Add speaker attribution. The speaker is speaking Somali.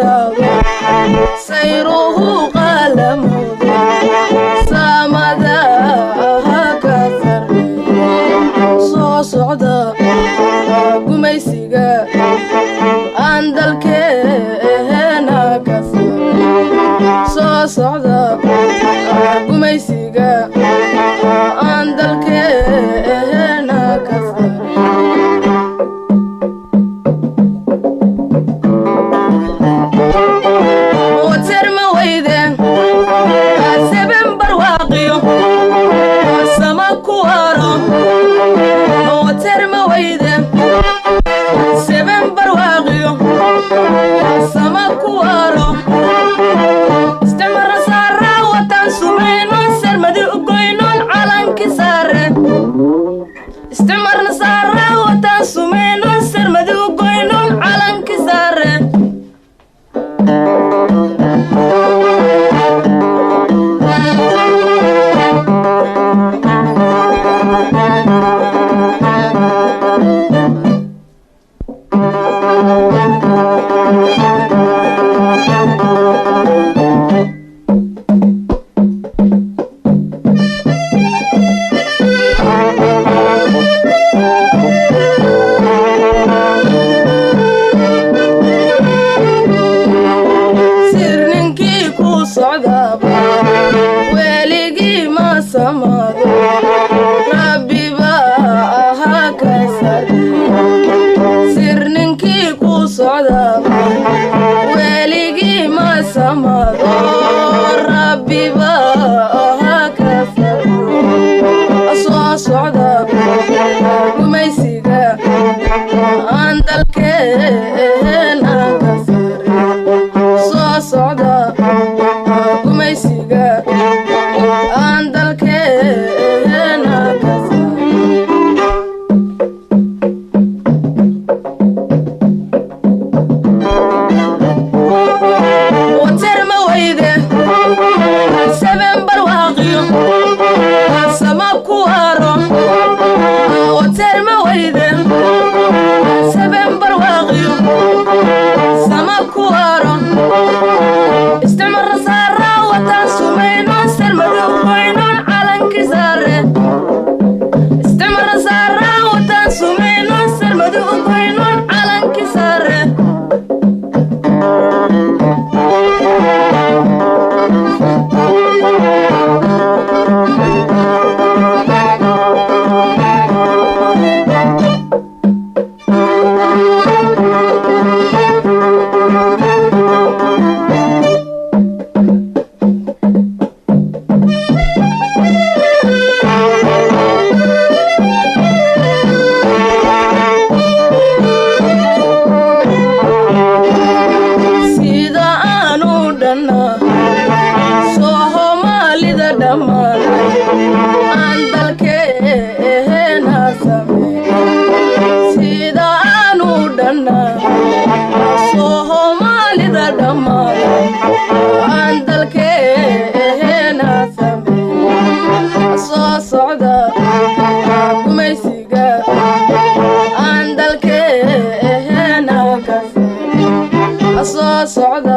Speaker 1: garaado sayruhu qalamoodo samada ka sarreeyo soo socda gumaysiga aan dalkeena ka soo socda gumaysiga aan dalkeena ka وترمى ويدين سبن برواقيو سمك وارم وترمى ويدين سبن برواقيو سمك وارم استمر سارة وتنسمينون سرمدي وقوينون على انكساره استمر سارة وتنسمينون سرمدي وقوينون على انكساره weligii ma samaado rabbi baa ka sarreeyo sir ninkii ku socda weligii ma samaado rabbi baa ka sarreeyo soo socda gumaysiga aan dalkeena ka sarreeyo soo socda gumaysiga aan dalkeena ka waterma weyde seben barwaaqiyo sama ku haro waterma weyde seben barwaaqiyo sama ku haro استمر سارة وتنسمينون سرمدي وقوينون على انكساره استمر سارة وتنسمينون سرمدي وقوينون على انكساره صعد